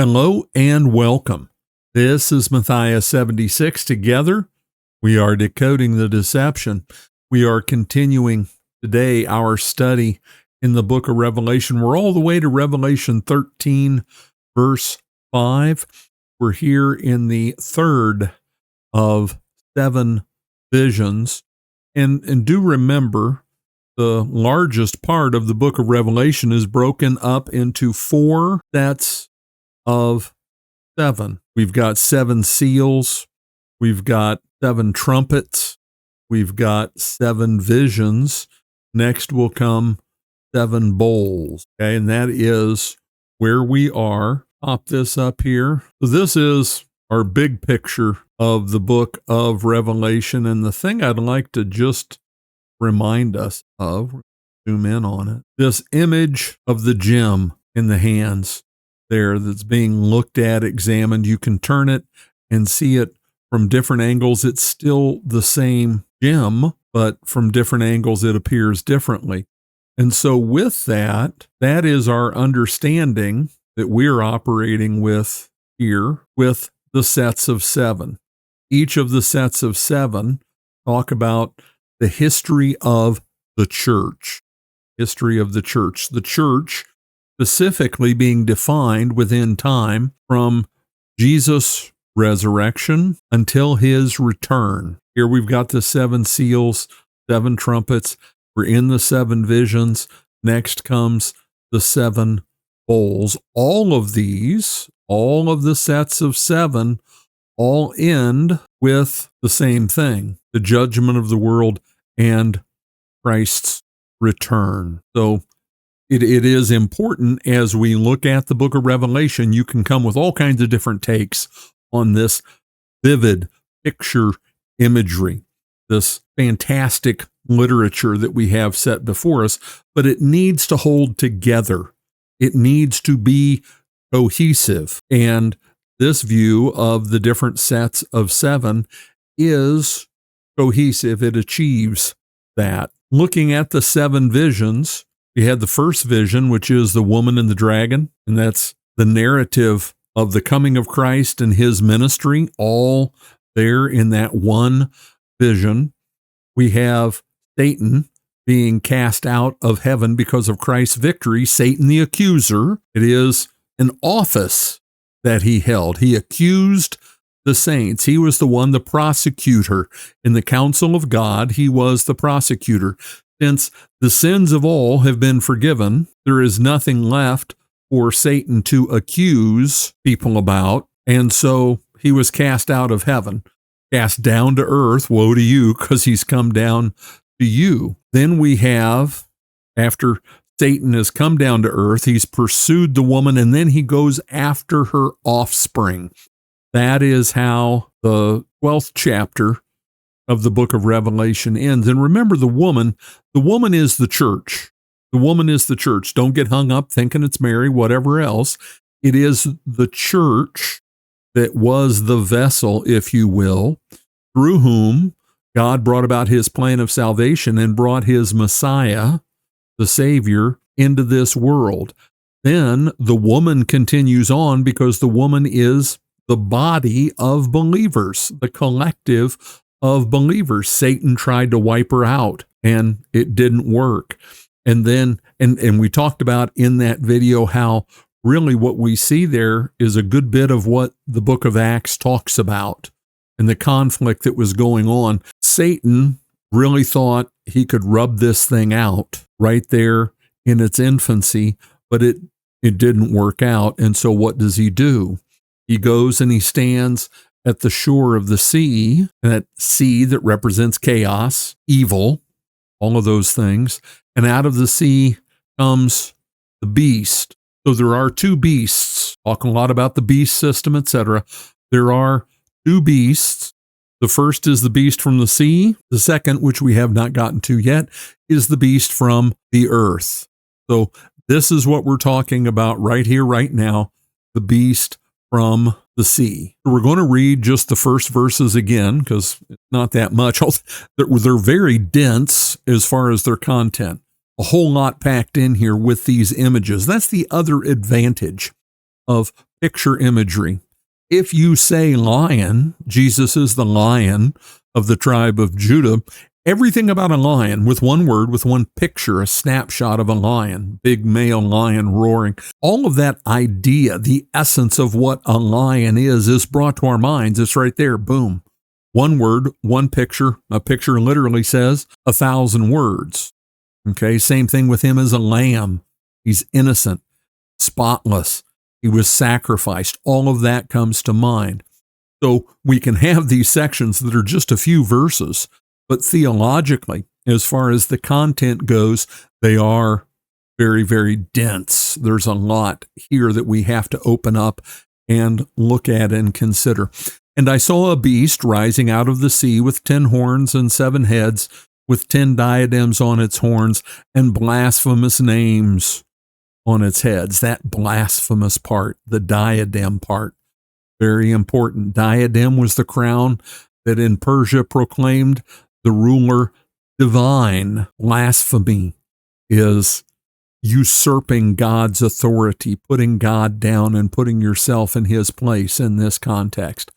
Hello and welcome. This is Matthias 76. Together, we are decoding the deception. We are continuing today our study in the book of Revelation. We're all the way to Revelation 13, verse 5. We're here in the third of 7 visions. And do remember, the largest part of the book of Revelation is broken up into 4 sets of 7. We've got 7 seals. We've got 7 trumpets. We've got 7 visions. Next will come 7 bowls. Okay, and that is where we are. Pop this up here. So this is our big picture of the book of Revelation. And the thing I'd like to just remind us of, zoom in on it, this image of the gem in the hands there that's being looked at, examined. You can turn it and see it from different angles. It's still the same gem, but from different angles it appears differently. And so with that, that is our understanding that we're operating with here with the sets of 7. Each of the sets of 7 talk about the history of the church. History of the church. The church specifically being defined within time from Jesus' resurrection until his return. Here we've got the 7 seals, 7 trumpets. We're in the 7 visions. Next comes the 7 bowls. All of these, all of the sets of 7, all end with the same thing, the judgment of the world and Christ's return. So it is important as we look at the book of Revelation. You can come with all kinds of different takes on this vivid picture imagery, this fantastic literature that we have set before us, but it needs to hold together. It needs to be cohesive. And this view of the different sets of 7 is cohesive. It achieves that. Looking at the 7 visions, we had the first vision, which is the woman and the dragon, and that's the narrative of the coming of Christ and his ministry, all there in that one vision. We have Satan being cast out of heaven because of Christ's victory, Satan the accuser. It is an office that he held. He accused the saints. He was the one, the prosecutor. In the council of God, he was the prosecutor. Since the sins of all have been forgiven, there is nothing left for Satan to accuse people about. And so he was cast out of heaven, cast down to earth. Woe to you, because he's come down to you. Then we have, after Satan has come down to earth, he's pursued the woman, and then he goes after her offspring. That is how the 12th chapter of the book of Revelation ends. And remember, the woman is the church. The woman is the church. Don't get hung up thinking it's Mary, whatever else. It is the church that was the vessel, if you will, through whom God brought about his plan of salvation and brought his Messiah, the Savior, into this world. Then the woman continues on because the woman is the body of believers, the collective of believers. Satan tried to wipe her out and it didn't work. And then, and we talked about in that video how really what we see there is a good bit of what the book of Acts talks about and the conflict that was going on. Satan really thought he could rub this thing out right there in its infancy, but it didn't work out. And so what does he do? He goes and he stands at the shore of the sea, that sea that represents chaos, evil, all of those things. And out of the sea comes the beast. So there are 2 beasts, talking a lot about the beast system, etc. There are 2 beasts. The first is the beast from the sea. The second, which we have not gotten to yet, is the beast from the earth. So this is what we're talking about right here, right now, the beast from the sea. We're going to read just the first verses again, because it's not that much. They're very dense as far as their content. A whole lot packed in here with these images. That's the other advantage of picture imagery. If you say lion, Jesus is the lion of the tribe of Judah. Everything about a lion, with one word, with one picture, a snapshot of a lion, big male lion roaring, all of that idea, the essence of what a lion is brought to our minds. It's right there. Boom. One word, one picture. A picture literally says 1,000 words. Okay. Same thing with him as a lamb. He's innocent, spotless. He was sacrificed. All of that comes to mind. So we can have these sections that are just a few verses, but theologically, as far as the content goes, they are very, very dense. There's a lot here that we have to open up and look at and consider. And I saw a beast rising out of the sea with 10 horns and 7 heads, with 10 diadems on its horns and blasphemous names on its heads. That blasphemous part, the diadem part, very important. Diadem was the crown that in Persia proclaimed the ruler divine. Blasphemy is usurping God's authority, putting God down and putting yourself in his place in this context.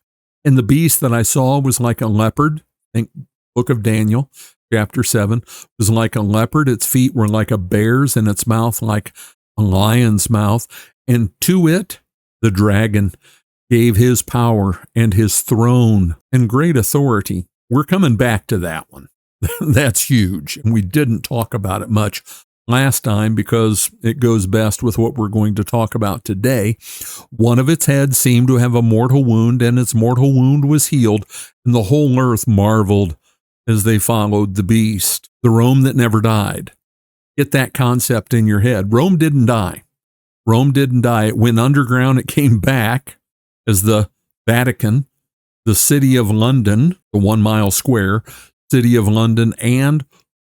And the beast that I saw was like a leopard. Think Book of Daniel, chapter 7, was like a leopard. Its feet were like a bear's and its mouth like a lion's mouth. And to it, the dragon gave his power and his throne and great authority. We're coming back to that one. That's huge. And we didn't talk about it much last time because it goes best with what we're going to talk about today. One of its heads seemed to have a mortal wound, and its mortal wound was healed, and the whole earth marveled as they followed the beast, the Rome that never died. Get that concept in your head. Rome didn't die. Rome didn't die. It went underground. It came back as the Vatican, the city of London, the 1 mile square, city of London, and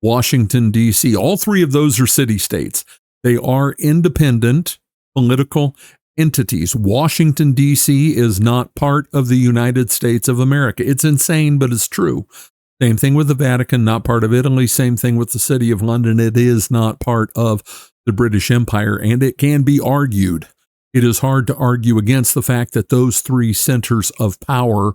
Washington, D.C. All three of those are city-states. They are independent political entities. Washington, D.C. is not part of the United States of America. It's insane, but it's true. Same thing with the Vatican, not part of Italy. Same thing with the city of London. It is not part of the British Empire, and it can be argued. It is hard to argue against the fact that those three centers of power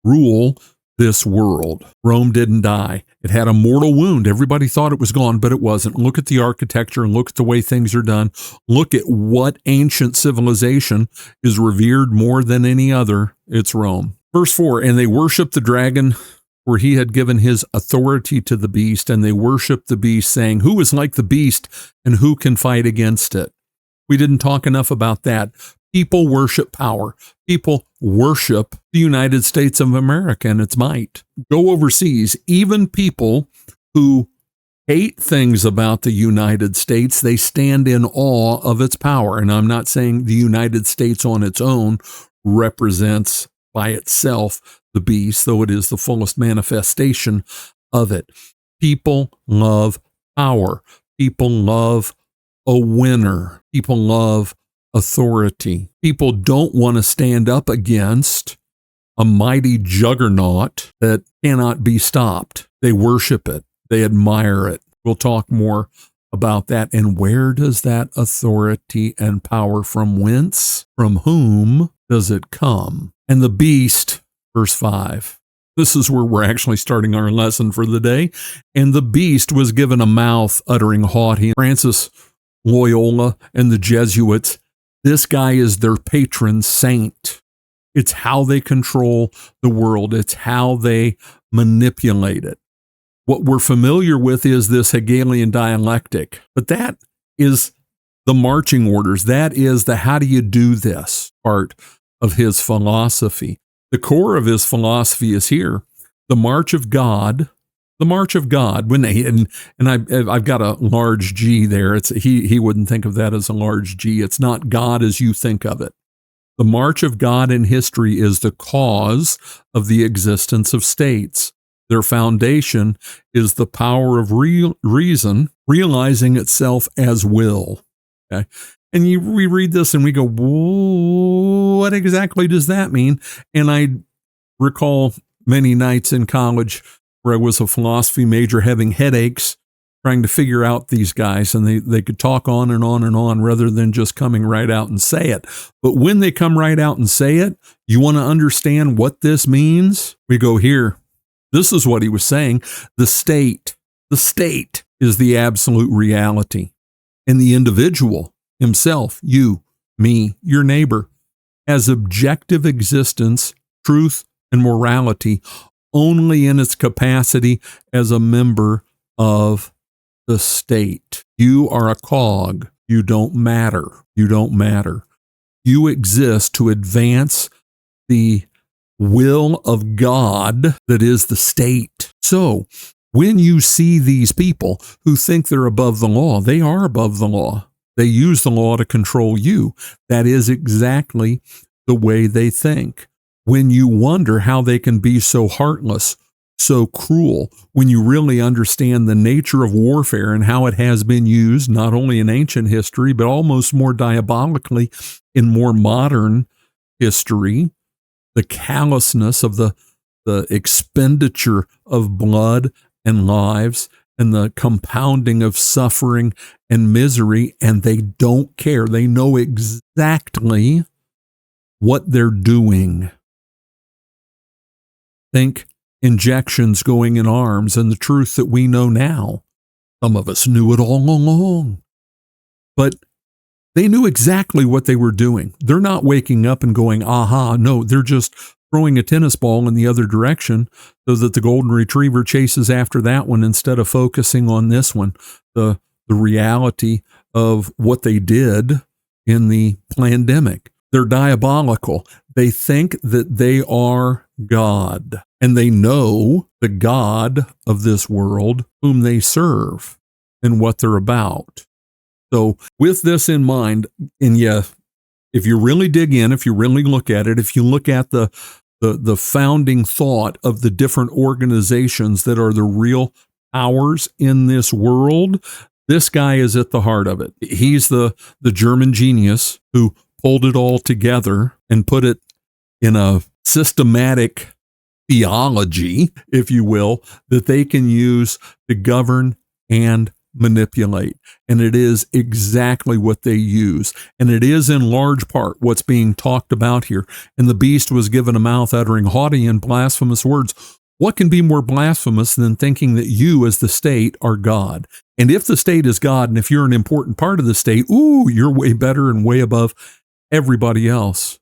rule this world. Rome didn't die. It had a mortal wound. Everybody thought it was gone, but it wasn't. Look at the architecture and look at the way things are done. Look at what ancient civilization is revered more than any other. It's Rome. Verse 4, and they worshiped the dragon, for he had given his authority to the beast, and they worshiped the beast, saying, who is like the beast, and who can fight against it? We didn't talk enough about that. People worship power. People worship the United States of America and its might. Go overseas, even people who hate things about the United States, they stand in awe of its power. And I'm not saying the United States on its own represents by itself the beast, though it is the fullest manifestation of it. People love power. People love a winner. People love authority. People don't want to stand up against a mighty juggernaut that cannot be stopped. They worship it. They admire it. We'll talk more about that. And where does that authority and power from whence? From whom does it come? And the beast, verse 5. This is where we're actually starting our lesson for the day. And the beast was given a mouth uttering haughty. Francis Loyola and the Jesuits, this guy is their patron saint. It's how they control the world. It's how they manipulate it. What we're familiar with is this Hegelian dialectic, but that is the marching orders. That is the how do you do this part of his philosophy. The core of his philosophy is here. The march of God. The march of God. When they, and I've got a large G there. It's he wouldn't think of that as a large G. It's not God as you think of it. The march of God in history is the cause of the existence of states. Their foundation is the power of reason realizing itself as will. Okay? And we read this and we go, what exactly does that mean? And I recall many nights in college where I was a philosophy major having headaches trying to figure out these guys, and they could talk on and on and on rather than just coming right out and say it. But when they come right out and say it, you want to understand what this means? We go here. This is what he was saying. The state is the absolute reality. And the individual himself, you, me, your neighbor, has objective existence, truth, and morality only in its capacity as a member of the state. You are a cog. You don't matter. You don't matter. You exist to advance the will of God that is the state. So when you see these people who think they're above the law, they are above the law. They use the law to control you. That is exactly the way they think. When you wonder how they can be so heartless, so cruel, when you really understand the nature of warfare and how it has been used, not only in ancient history, but almost more diabolically in more modern history, the callousness of the expenditure of blood and lives and the compounding of suffering and misery, and they don't care. They know exactly what they're doing. Think injections going in arms and the truth that we know now. Some of us knew it all along. But they knew exactly what they were doing. They're not waking up and going, aha, no, they're just throwing a tennis ball in the other direction so that the golden retriever chases after that one instead of focusing on this one, the reality of what they did in the pandemic. They're diabolical. They think that they are God, and they know the God of this world whom they serve and what they're about. So with this in mind, and yeah, if you really dig in, if you really look at it, if you look at the founding thought of the different organizations that are the real powers in this world, this guy is at the heart of it. He's the German genius who pulled it all together and put it in a systematic theology, if you will, that they can use to govern and manipulate. And it is exactly what they use. And it is in large part what's being talked about here. And the beast was given a mouth uttering haughty and blasphemous words. What can be more blasphemous than thinking that you as the state are God? And if the state is God, and if you're an important part of the state, you're way better and way above everybody else.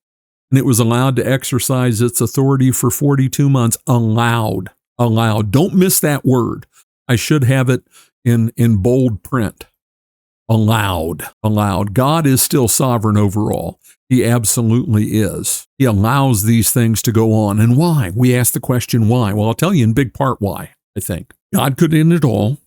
And it was allowed to exercise its authority for 42 months. Allowed. Don't miss that word. I should have it in bold print. Allowed. God is still sovereign over all. He absolutely is. He allows these things to go on. And why? We ask the question, why? Well, I'll tell you in big part why, I think. God could end it all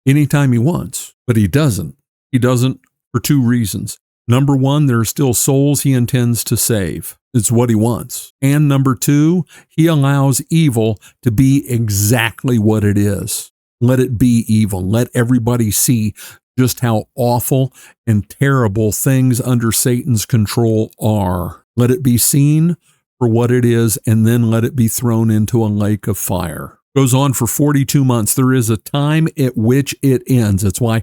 anytime he wants, but he doesn't. He doesn't for two reasons. Number one, there are still souls he intends to save. It's what he wants. And number two, he allows evil to be exactly what it is. Let it be evil. Let everybody see just how awful and terrible things under Satan's control are. Let it be seen for what it is, and then let it be thrown into a lake of fire. Goes on for 42 months. There is a time at which it ends. That's why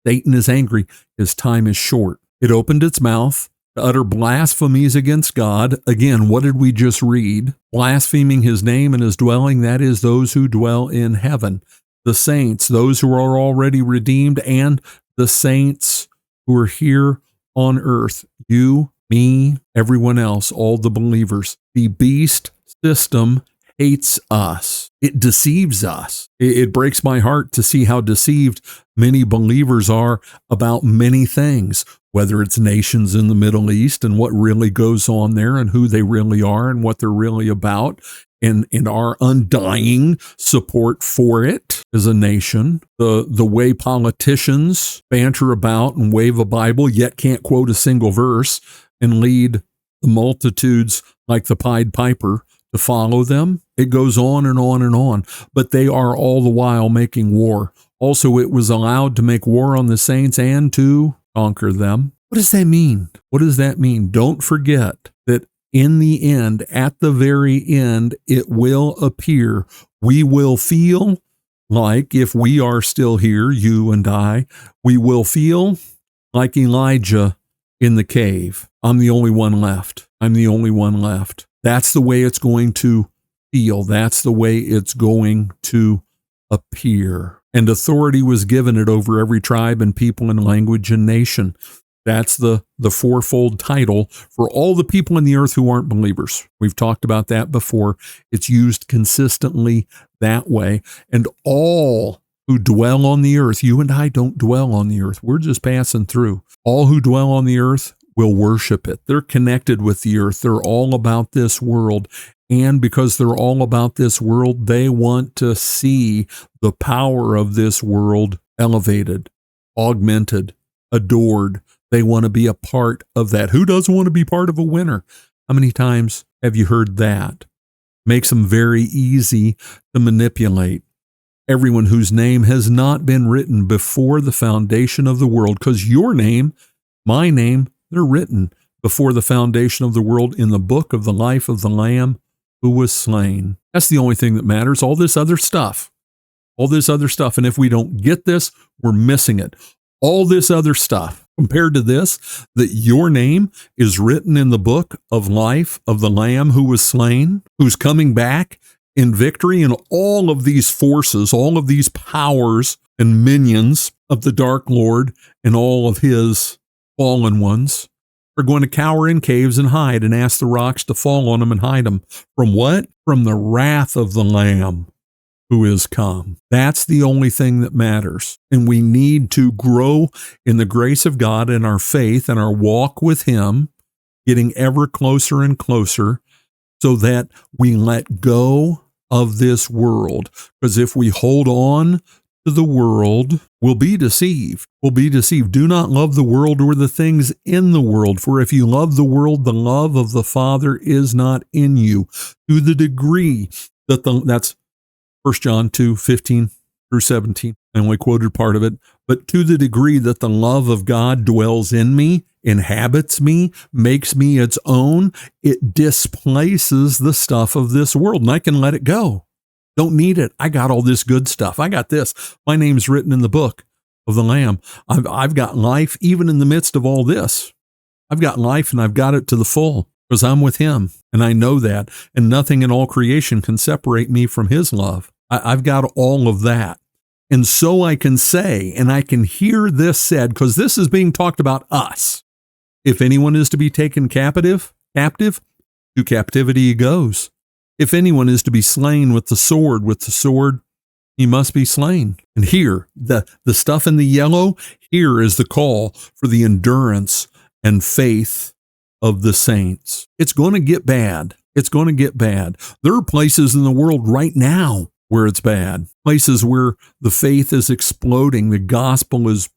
Satan is angry. His time is short. It opened its mouth to utter blasphemies against God. Again, what did we just read? Blaspheming his name and his dwelling, that is those who dwell in heaven. The saints, those who are already redeemed, and the saints who are here on earth. You, me, everyone else, all the believers. The beast system hates us. It deceives us. It breaks my heart to see how deceived many believers are about many things, whether it's nations in the Middle East and what really goes on there and who they really are and what they're really about, and our undying support for it as a nation, the way politicians banter about and wave a Bible, yet can't quote a single verse and lead the multitudes like the Pied Piper to follow them. It goes on and on and on, but they are all the while making war. Also, it was allowed to make war on the saints and to conquer them. What does that mean? What does that mean? Don't forget that in the end, at the very end, it will appear. We will feel like if we are still here, you and I, we will feel like Elijah in the cave. I'm the only one left. I'm the only one left. That's the way it's going to feel. That's the way it's going to appear. And authority was given it over every tribe and people and language and nation. That's the fourfold title for all the people in the earth who aren't believers. We've talked about that before. It's used consistently that way. And all who dwell on the earth, you and I don't dwell on the earth. We're just passing through. All who dwell on the earth will worship it. They're connected with the earth. They're all about this world. And because they're all about this world, they want to see the power of this world elevated, augmented, adored. They want to be a part of that. Who doesn't want to be part of a winner? How many times have you heard that? Makes them very easy to manipulate. Everyone whose name has not been written before the foundation of the world, because your name, my name, they're written before the foundation of the world in the book of the life of the Lamb who was slain. That's the only thing that matters. All this other stuff. And if we don't get this, we're missing it. All this other stuff compared to this, that your name is written in the book of life of the Lamb who was slain, who's coming back in victory, and all of these forces, all of these powers and minions of the Dark Lord and all of his fallen ones are going to cower in caves and hide and ask the rocks to fall on them and hide them. From what? From the wrath of the Lamb who is come. That's the only thing that matters. And we need to grow in the grace of God and our faith and our walk with him, getting ever closer and closer so that we let go of this world. Because if we hold on to the world, we'll be deceived. We'll be deceived. Do not love the world or the things in the world. For if you love the world, the love of the Father is not in you. To the degree that that's 1 John 2:15-17. I only quoted part of it. But to the degree that the love of God dwells in me, inhabits me, makes me its own, it displaces the stuff of this world, and I can let it go. Don't need it. I got all this good stuff. I got this. My name's written in the book of the Lamb. I've got life even in the midst of all this. I've got life, and I've got it to the full because I'm with him, and I know that, and nothing in all creation can separate me from his love. I've got all of that. And so I can say, and I can hear this said, because this is being talked about us. If anyone is to be taken captive, to captivity he goes. If anyone is to be slain with the sword he must be slain. And here, the stuff in the yellow, here is the call for the endurance and faith of the saints. It's going to get bad. It's going to get bad. There are places in the world right now where it's bad. Places where the faith is exploding, the gospel is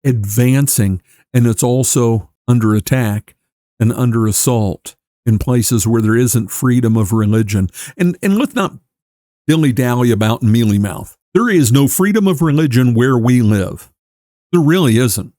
advancing, and it's also under attack and under assault in places where there isn't freedom of religion. And let's not dilly-dally about and mealy-mouth. There is no freedom of religion where we live. There really isn't.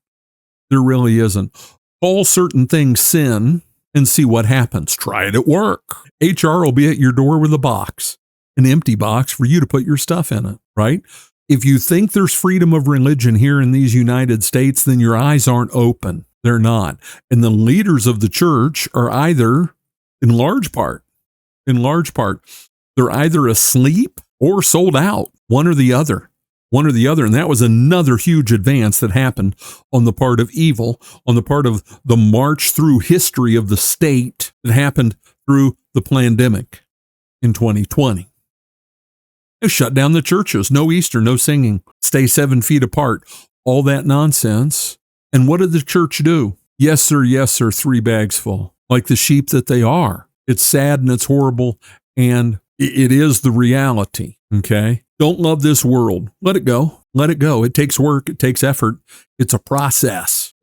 There really isn't. Call certain things sin and see what happens. Try it at work. HR will be at your door with a box, an empty box for you to put your stuff in it, right? If you think there's freedom of religion here in these United States, then your eyes aren't open. They're not. And the leaders of the church are either, in large part, they're either asleep or sold out, one or the other. And that was another huge advance that happened on the part of evil, on the part of the march through history of the state that happened through the pandemic in 2020. They shut down the churches, no Easter, no singing, stay 7 feet apart, all that nonsense. And what did the church do? Yes, sir, 3 bags full, like the sheep that they are. It's sad and it's horrible, and it is the reality, okay? Don't love this world. Let it go. Let it go. It takes work. It takes effort. It's a process.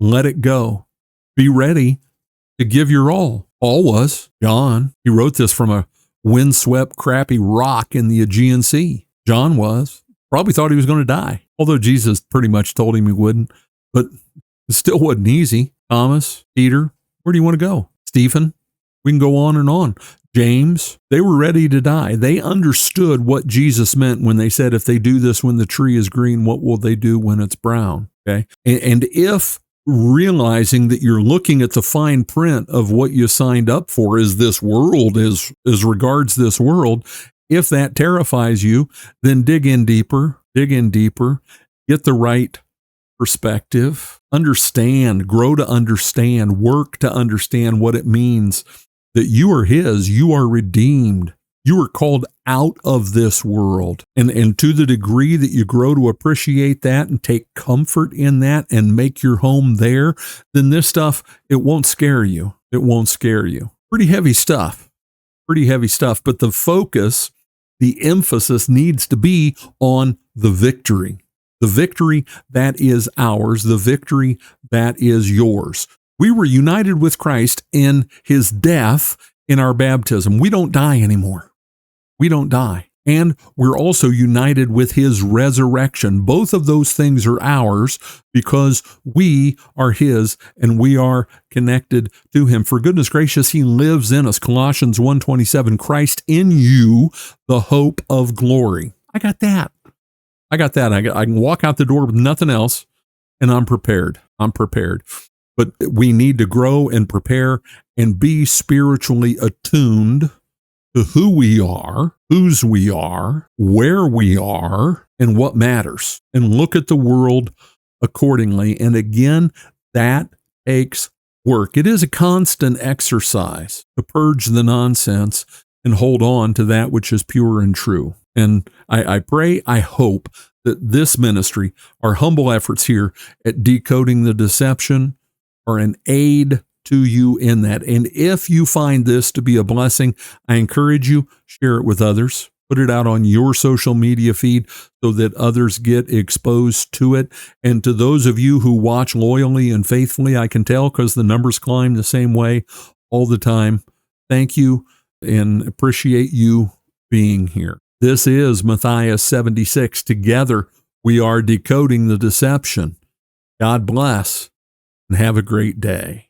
Let it go. Be ready to give your all. Paul was. John, he wrote this from a windswept, crappy rock in the Aegean Sea. John was. Probably thought he was going to die, although Jesus pretty much told him he wouldn't. But it still wasn't easy. Thomas, Peter, where do you want to go? Stephen, We can go on and on. James, they were ready to die. They understood what Jesus meant when they said, if they do this when the tree is green, what will they do when it's brown? Okay. And if realizing that you're looking at the fine print of what you signed up for is this world, as regards this world, if that terrifies you, then dig in deeper, get the right perspective, understand, grow to understand, work to understand what it means that you are his, you are redeemed, you are called out of this world. And to the degree that you grow to appreciate that and take comfort in that and make your home there, then this stuff, it won't scare you. It won't scare you. Pretty heavy stuff. But the focus, the emphasis needs to be on the victory. The victory that is ours, the victory that is yours. We were united with Christ in his death in our baptism. We don't die anymore. We don't die. And we're also united with his resurrection. Both of those things are ours because we are his and we are connected to him. For goodness gracious, he lives in us. Colossians 1:27, Christ in you, the hope of glory. I got that. I can walk out the door with nothing else, and I'm prepared. But we need to grow and prepare and be spiritually attuned to who we are, whose we are, where we are, and what matters. And look at the world accordingly. And again, that takes work. It is a constant exercise to purge the nonsense and hold on to that which is pure and true. And I pray, I hope that this ministry, our humble efforts here at decoding the deception, are an aid to you in that. And if you find this to be a blessing, I encourage you, share it with others. Put it out on your social media feed so that others get exposed to it. And to those of you who watch loyally and faithfully, I can tell because the numbers climb the same way all the time. Thank you and appreciate you being here. This is Matthias 76. Together, we are decoding the deception. God bless and have a great day.